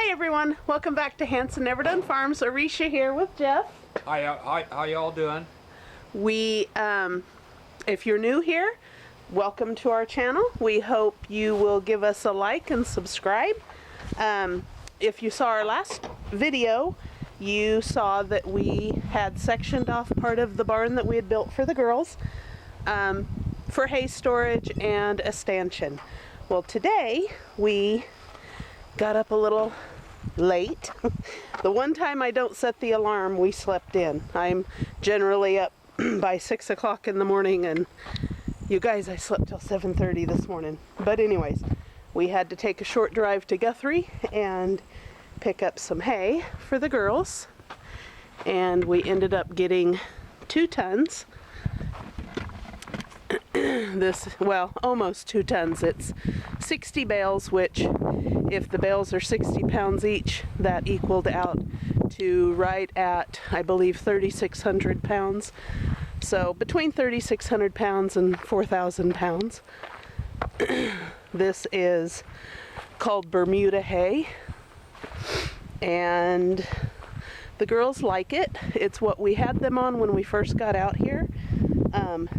Hey everyone, welcome back to Hanson Never Done Farms. Arisha here with Jeff. Hi, how y'all doing? We, if you're new here, welcome to our channel. We hope you will give us a like and subscribe. If you saw our last video, you saw that we had sectioned off part of the barn that we had built for the girls for hay storage and a stanchion. Well, today we got up a little late. The one time I don't set the alarm, we slept in. I'm generally up by 6 o'clock in the morning, and you guys, I slept till 7:30 this morning. But anyways, we had to take a short drive to Guthrie and pick up some hay for the girls, and we ended up getting 2 tons. Well, almost 2 tons. It's 60 bales, which if the bales are 60 pounds each, that equaled out to right at, I believe, 3,600 pounds. So between 3,600 pounds and 4,000 pounds. This is called Bermuda hay, and the girls like it. It's what we had them on when we first got out here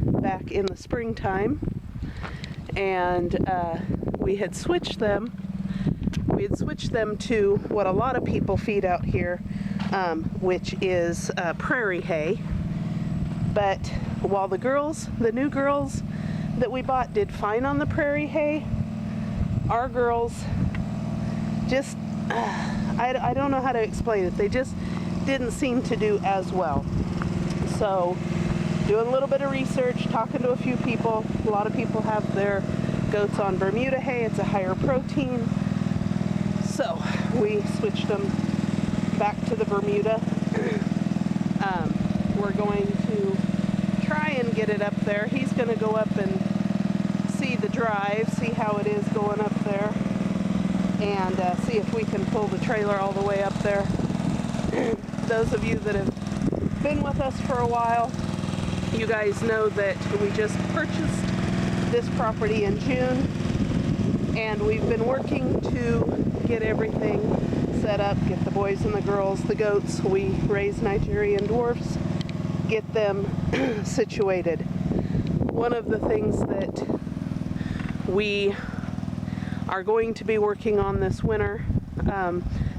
back in the springtime, and we had switched them to what a lot of people feed out here, which is prairie hay. But while the new girls that we bought did fine on the prairie hay, our girls just, I don't know how to explain it. They just didn't seem to do as well. So doing a little bit of research, talking to a few people. A lot of people have their goats on Bermuda hay. It's a higher protein. So we switched them back to the Bermuda. We're going to try and get it up there. He's going to go up and see the drive, see how it is going up there, and see if we can pull the trailer all the way up there. Those of you that have been with us for a while, you guys know that we just purchased this property in June, and we've been working to get everything set up, get the boys and the girls, the goats. We raise Nigerian dwarfs, get them situated. One of the things that we are going to be working on this winter,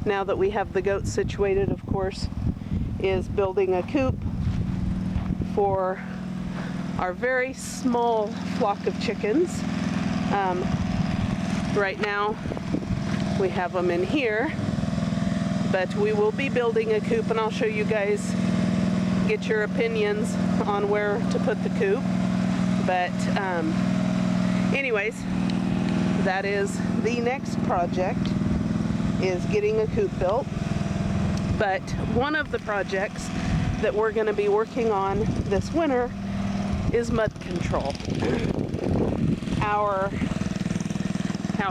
now that we have the goats situated, of course, is building a coop for our very small flock of chickens. Right now we have them in here, but we will be building a coop, and I'll show you guys, get your opinions on where to put the coop. But anyways, that is the next project, is getting a coop built. But one of the projects that we're going to be working on this winter is mud control. I'll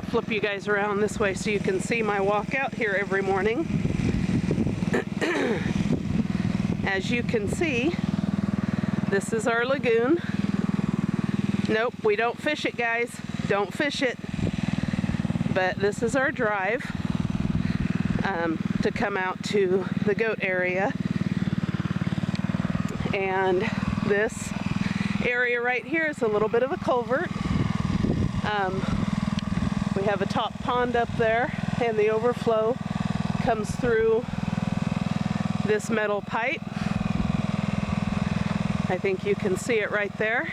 flip you guys around this way so you can see my walk out here every morning. As you can see, this is our lagoon. Nope, we don't fish it, guys. Don't fish it. But this is our drive to come out to the goat area. And this area right here is a little bit of a culvert. We have a top pond up there, and the overflow comes through this metal pipe. I think you can see it right there,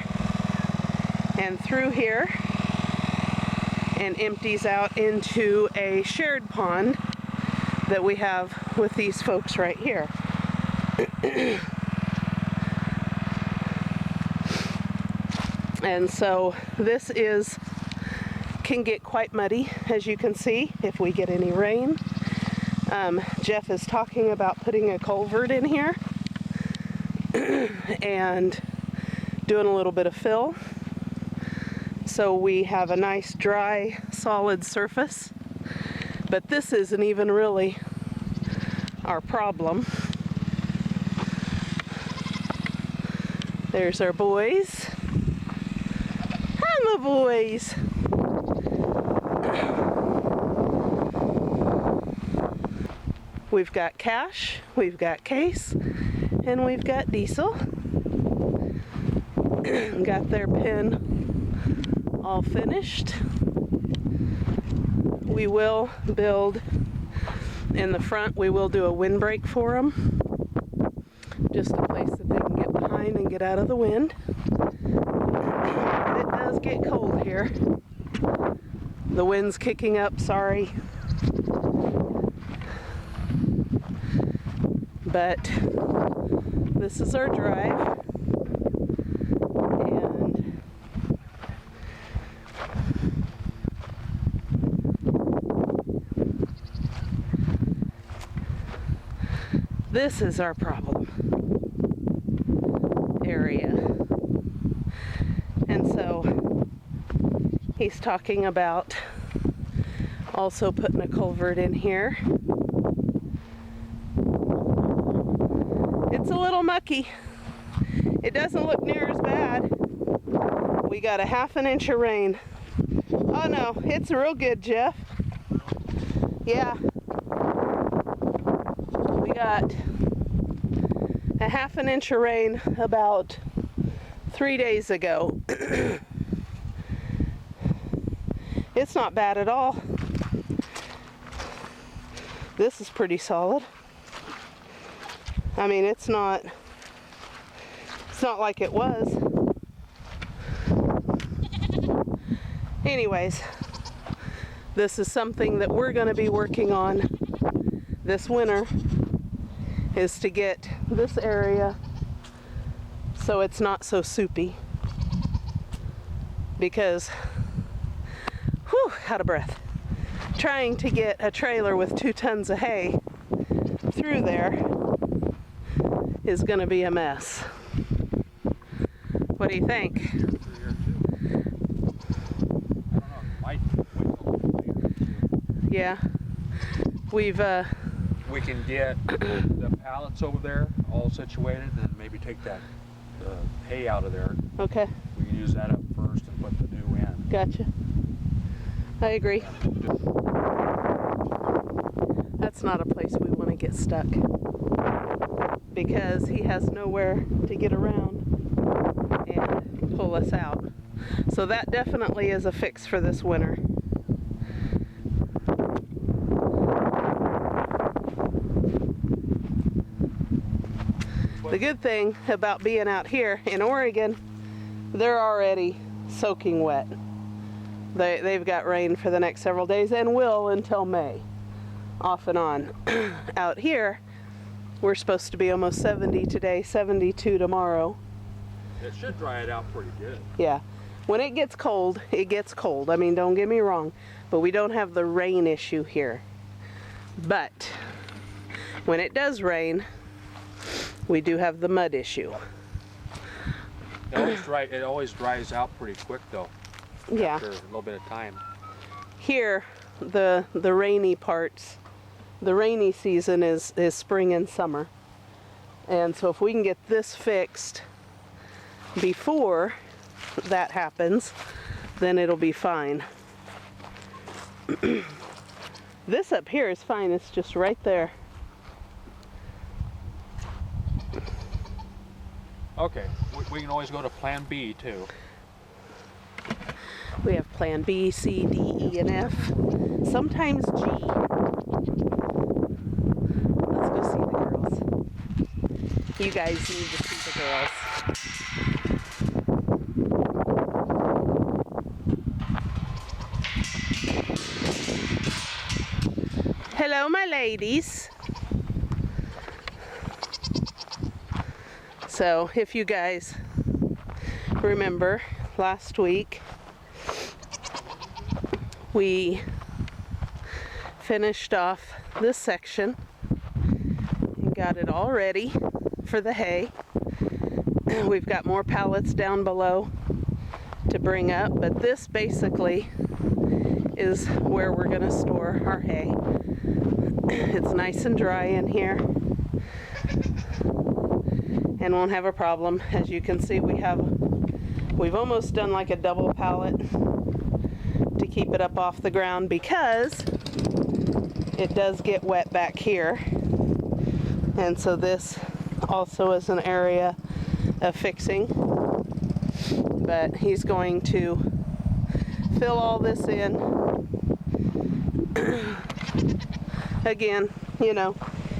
and through here, and empties out into a shared pond that we have with these folks right here. And so this can get quite muddy, as you can see, if we get any rain. Jeff is talking about putting a culvert in here and doing a little bit of fill, so we have a nice dry solid surface. But this isn't even really our problem. There's our boys. Hi, my boys. We've got Cash, we've got Case, and we've got Diesel. Got their pin all finished. We will build in the front, we will do a windbreak for them. Just a place that they can get behind and get out of the wind. It does get cold here. The wind's kicking up, sorry. But this is our drive. And this is our problem area. And so he's talking about also putting a culvert in here. It's a little mucky. It doesn't look near as bad. We got a ½ an inch of rain. Oh no, it's real good, Jeff. Yeah. We got a ½ an inch of rain about 3 days ago. It's not bad at all. This is pretty solid. I mean, it's not like it was. Anyways, this is something that we're going to be working on this winter, is to get this area so it's not so soupy. Because, whew, out of breath. Trying to get a trailer with 2 tons of hay through there is going to be a mess. What do you think? Yeah, we can get the pallets over there all situated, and maybe take that hay out of there. Okay. We can use that up first and put the new in. Gotcha. I agree. That's not a place we want to get stuck, because he has nowhere to get around and pull us out. So that definitely is a fix for this winter. The good thing about being out here in Oregon, they're already soaking wet. They've got rain for the next several days and will until May, off and on. Out here, we're supposed to be almost 70 today, 72 tomorrow. It should dry it out pretty good. Yeah. When it gets cold, it gets cold. I mean, don't get me wrong, but we don't have the rain issue here. But when it does rain, we do have the mud issue. It always dries out pretty quick though. Yeah. After a little bit of time. Here, the rainy parts, the rainy season is spring and summer. And so if we can get this fixed before that happens, then it'll be fine. This up here is fine, it's just right there. Okay, we can always go to Plan B too. We have Plan B, C, D, E, and F. Sometimes G. Let's go see the girls. You guys need to see the girls. Hello, my ladies. So, if you guys remember, last week we finished off this section and got it all ready for the hay. We've got more pallets down below to bring up, but this basically is where we're going to store our hay. It's nice and dry in here and won't have a problem. As you can see, we've almost done like a double pallet to keep it up off the ground, because it does get wet back here. And so this also is an area of fixing. But he's going to fill all this in. Again, you know,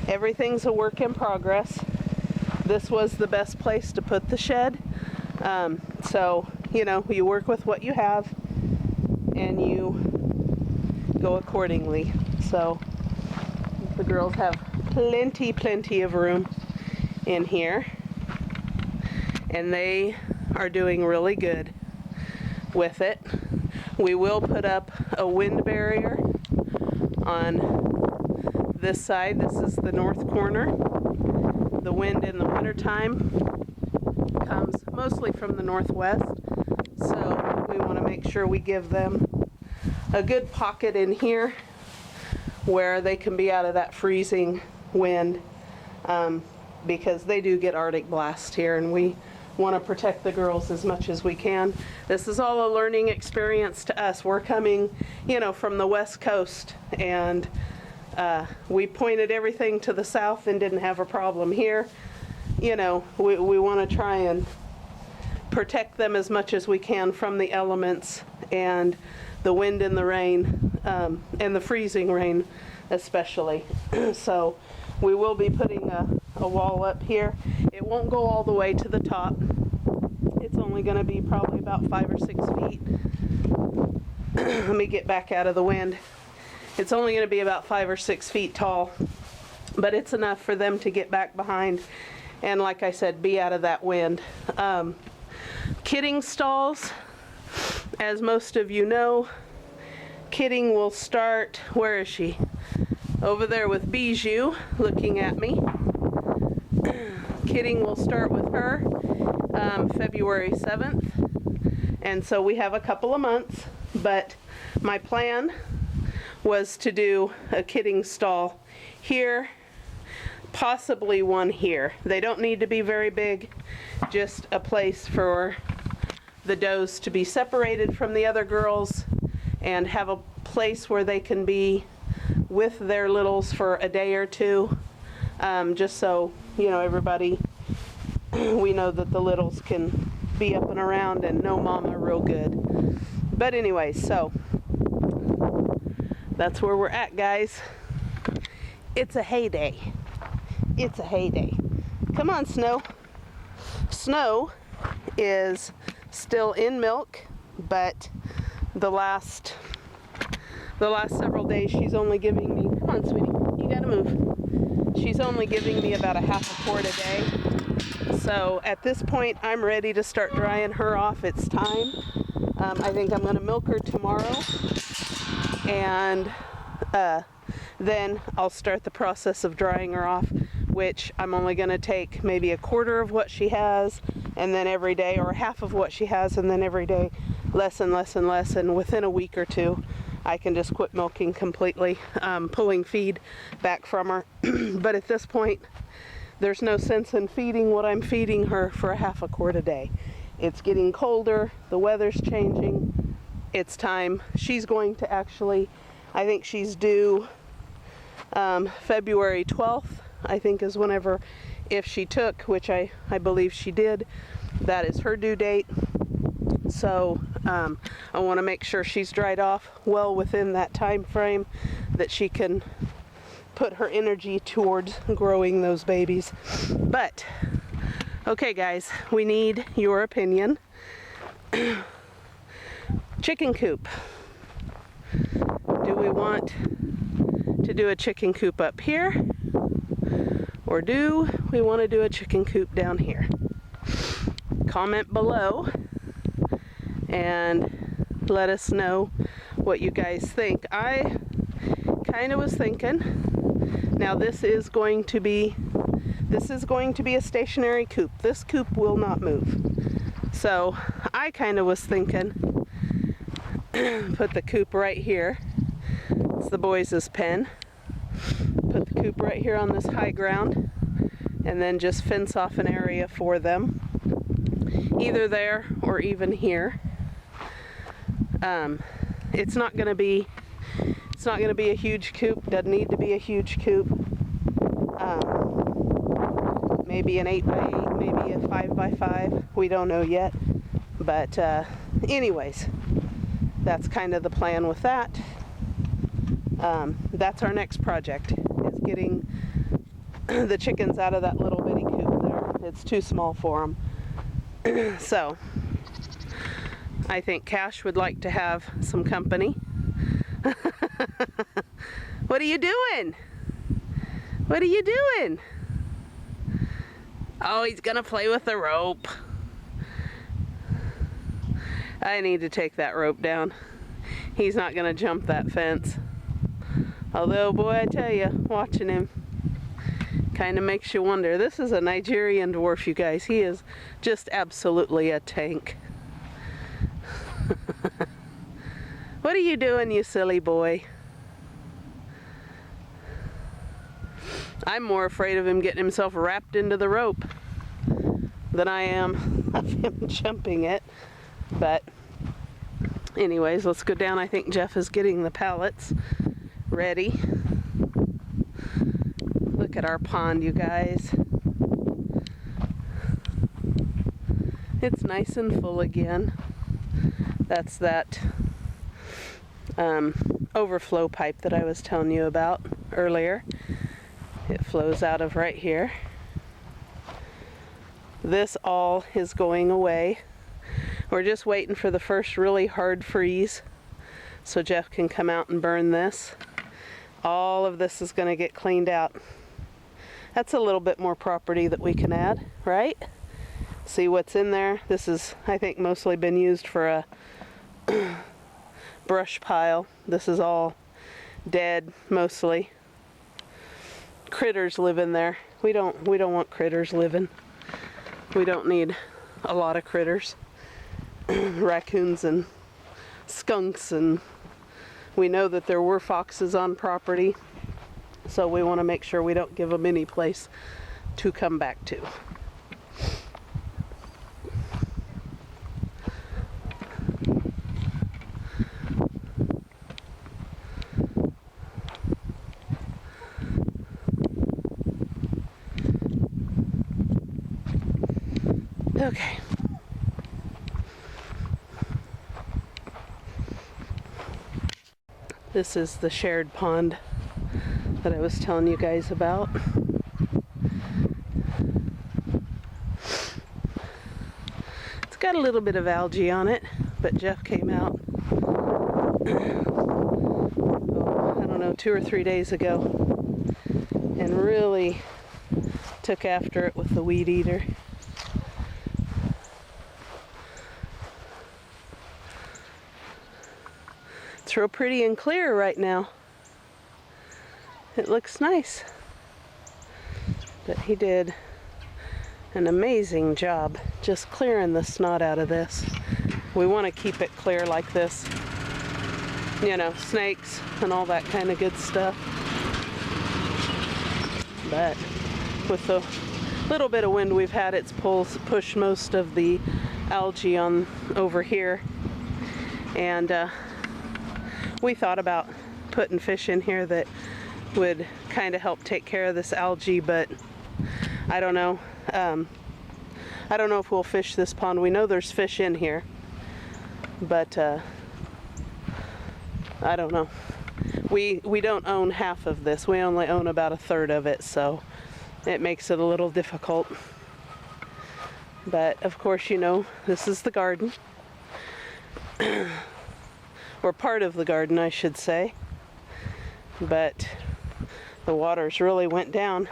everything's a work in progress. This was the best place to put the shed. So, you know, you work with what you have and you go accordingly. So the girls have plenty of room in here, and they are doing really good with it. We will put up a wind barrier on this side. This is the north corner. The wind in the wintertime comes mostly from the northwest, so we want to make sure we give them a good pocket in here where they can be out of that freezing wind, because they do get Arctic blast here, and we want to protect the girls as much as we can. This is all a learning experience to us. We're coming, you know, from the West Coast, and we pointed everything to the south and didn't have a problem here. You know, we want to try and protect them as much as we can from the elements and the wind and the rain, and the freezing rain especially. So we will be putting a wall up here. It won't go all the way to the top. It's only going to be probably about 5 or 6 feet. Let me get back out of the wind. It's only going to be about 5 or 6 feet tall, but it's enough for them to get back behind and, like I said, be out of that wind. Kidding stalls, as most of you know, kidding will start, where is she? Over there with Bijou, looking at me. Kidding will start with her February 7th. And so we have a couple of months, but my plan was to do a kidding stall here, possibly one here. They don't need to be very big, just a place for the does to be separated from the other girls and have a place where they can be with their littles for a day or two, just so, you know, everybody, we know that the littles can be up and around and know mama real good. But anyway, so that's where we're at, guys. It's a heyday. It's a heyday. Come on, Snow. Snow is still in milk, but the last several days she's only giving me, come on, sweetie, you gotta move. She's only giving me about a half a quart a day. So at this point, I'm ready to start drying her off. It's time. I think I'm gonna milk her tomorrow, and then I'll start the process of drying her off, which I'm only gonna take maybe a quarter of what she has, and then every day, or half of what she has, and then every day, less and less and less, and within a week or two, I can just quit milking completely, pulling feed back from her. But at this point, there's no sense in feeding what I'm feeding her for a half a quart a day. It's getting colder, the weather's changing, it's time. She's going to actually, I think she's due February 12th, I think is whenever, if she took, which I believe she did, that is her due date. So I want to make sure she's dried off well within that time frame, that she can put her energy towards growing those babies. But okay, guys, we need your opinion. Chicken coop. Do we want to do a chicken coop up here, or do we want to do a chicken coop down here? Comment below and let us know what you guys think. I kind of was thinking, now this is going to be a stationary coop. This coop will not move. So I kind of was thinking, put the coop right here. It's the boys' pen. Put the coop right here on this high ground, and then just fence off an area for them, either there or even here. It's not going to be It's not going to be a huge coop. Doesn't need to be a huge coop. Maybe an 8x8, maybe a 5x5. We don't know yet. But anyways, that's kind of the plan with that. That's our next project, is getting the chickens out of that little bitty coop there. It's too small for them. So I think Cash would like to have some company. What are you doing? What are you doing? Oh, he's gonna play with the rope. I need to take that rope down. He's not gonna jump that fence. Although, boy, I tell you, watching him kind of makes you wonder. This is a Nigerian dwarf, you guys. He is just absolutely a tank. What are you doing, you silly boy? I'm more afraid of him getting himself wrapped into the rope than I am of him jumping it. But anyways, let's go down. I think Jeff is getting the pallets ready. Look at our pond, you guys. It's nice and full again. That's that overflow pipe that I was telling you about earlier. It flows out of right here. This all is going away. We're just waiting for the first really hard freeze so Jeff can come out and burn this. All of this is going to get cleaned out. That's a little bit more property that we can add, right? See what's in there. This has, I think, mostly been used for a brush pile. This is all dead mostly. Critters live in there. We don't want critters living. We don't need a lot of critters. Raccoons and skunks, and we know that there were foxes on property, so we want to make sure we don't give them any place to come back to. Okay. This is the shared pond that I was telling you guys about. It's got a little bit of algae on it, but Jeff came out, I don't know, 2 or 3 days ago and really took after it with the weed eater. It's real pretty and clear right now. It looks nice. But he did an amazing job just clearing the snot out of this. We want to keep it clear like this. You know, snakes and all that kind of good stuff. But with the little bit of wind we've had, it's pushed most of the algae on over here. And we thought about putting fish in here that would kind of help take care of this algae, but I don't know. I don't know if we'll fish this pond. We know there's fish in here, but I don't know. We don't own half of this. We only own about 1/3 of it, so it makes it a little difficult. But of course, you know, this is the garden. Or part of the garden, I should say. But the waters really went down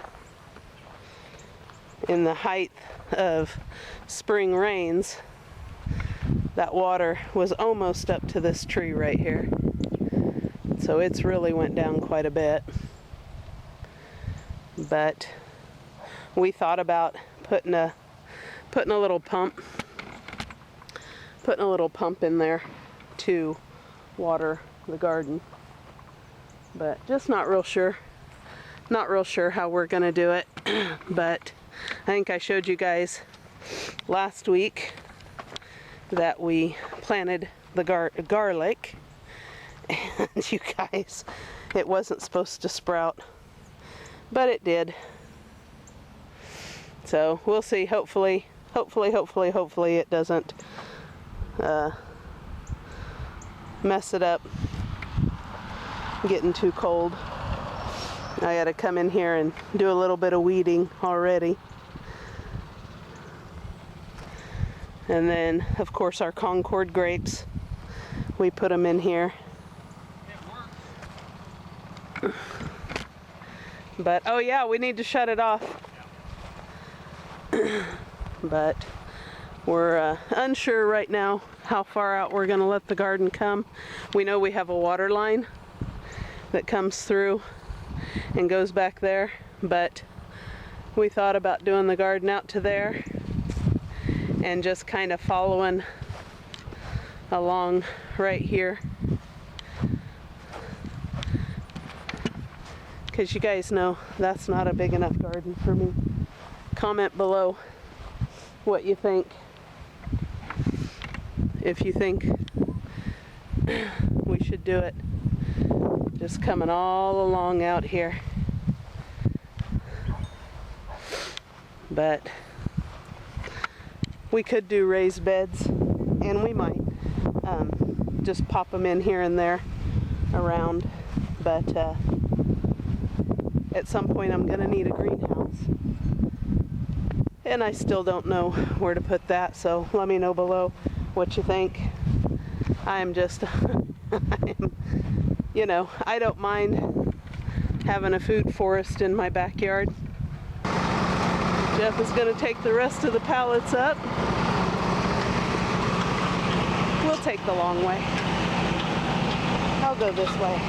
in the height of spring rains. That water was almost up to this tree right here. So it's really went down quite a bit. But we thought about putting a little pump in there to water the garden, but just not real sure how we're gonna do it. But I think I showed you guys last week that we planted the garlic, And you guys, it wasn't supposed to sprout, but it did. So we'll see. Hopefully it doesn't mess it up getting too cold. I gotta come in here and do a little bit of weeding already. And then, of course, our Concord grapes, we put them in here. But, oh yeah, we need to shut it off. But we're unsure right now how far out we're gonna let the garden come. We know we have a water line that comes through and goes back there, but we thought about doing the garden out to there and just kind of following along right here, because you guys know that's not a big enough garden for me. Comment below what you think, if you think we should do it. Just coming all along out here. But we could do raised beds, and we might just pop them in here and there around. But at some point I'm gonna need a greenhouse, and I still don't know where to put that, so let me know below what you think. I'm just you know, I don't mind having a food forest in my backyard. Jeff is going to take the rest of the pallets up. We'll take the long way. I'll go this way.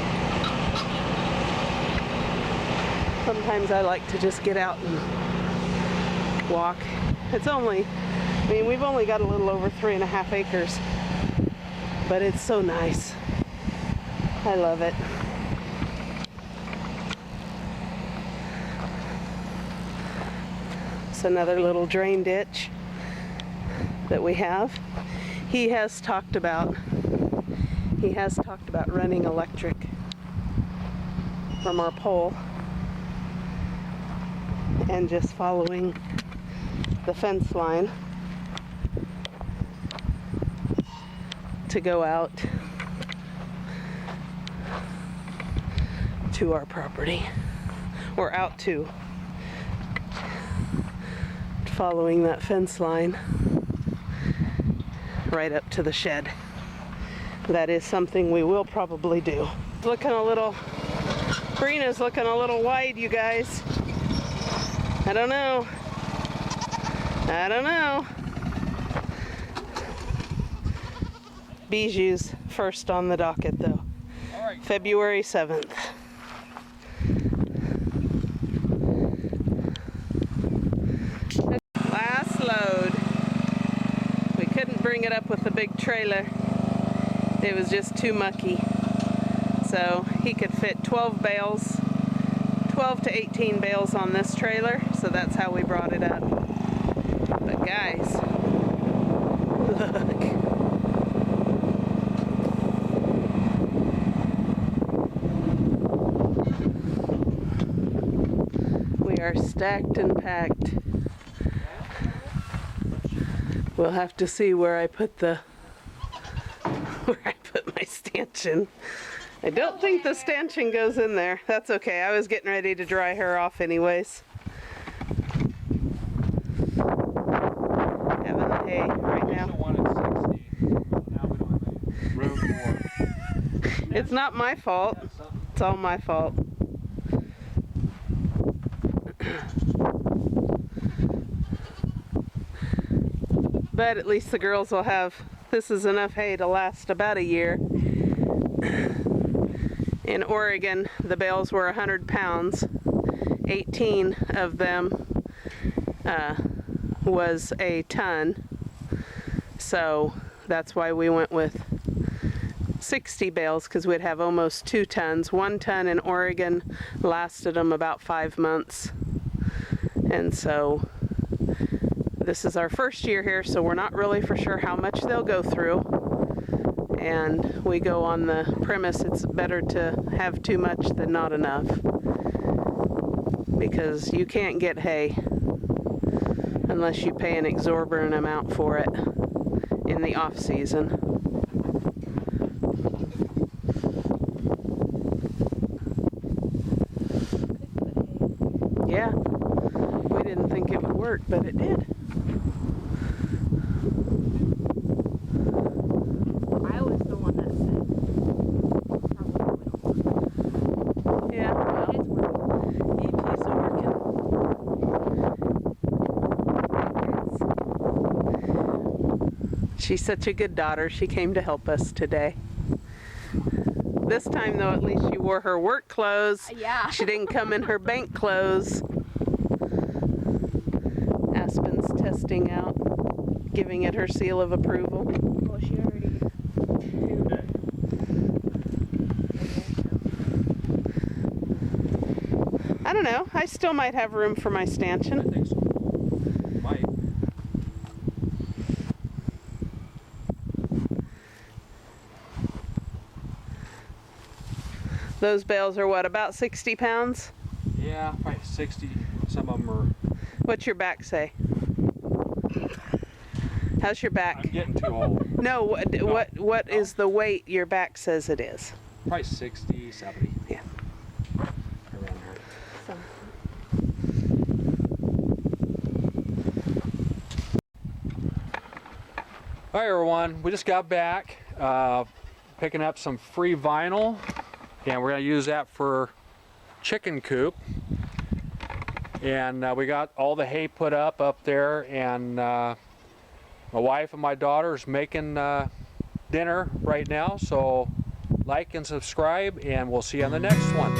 Sometimes I like to just get out and walk. It's only, I mean, we've only got a little over 3.5 acres, but it's so nice. I love it. It's another little drain ditch that we have. He has talked about running electric from our pole and just following the fence line to go out to our property, or out to, following that fence line right up to the shed. That is something we will probably do. Looking a little, Brina's looking a little wide, you guys. I don't know. Bijou's first on the docket though. All right. February 7th. Last load. We couldn't bring it up with the big trailer. It was just too mucky. So he could fit 12 bales, 12 to 18 bales on this trailer. So that's how we brought it up. But guys, look. We are stacked and packed. We'll have to see where I put my stanchion. I don't think the stanchion goes in there. That's okay. I was getting ready to dry her off anyways. Having the hay right now. It's not my fault. It's all my fault. But at least the girls will have, this is enough hay to last about a year. In Oregon, the bales were 100 pounds. 18 of them was a ton. So that's why we went with 60 bales, because we'd have almost 2 tons. 1 ton in Oregon lasted them about 5 months. And so this is our first year here, so we're not really for sure how much they'll go through. And we go on the premise it's better to have too much than not enough, because you can't get hay unless you pay an exorbitant amount for it in the off season. Yeah, we didn't think it would work, but it did. I was the one that said probably wouldn't. Yeah, well, It's working. EP's working. She's such a good daughter. She came to help us today. This time, though, at least she wore her work clothes. Yeah. She didn't come in her bank clothes. Aspen's testing out, giving it her seal of approval. Well, she already. I don't know. I still might have room for my I stanchion. think so. Might. Those bales are what, about 60 pounds? Yeah, probably 60. Some of them are. What's your back say? How's your I'm back? getting too old. No, what is the weight your back says it is? Probably 60, 70. Yeah. Around there. Hi everyone, we just got back picking up some free vinyl, and we're going to use that for chicken coop. And we got all the hay put up there, and my wife and my daughter is making dinner right now, so like and subscribe, and we'll see you on the next one.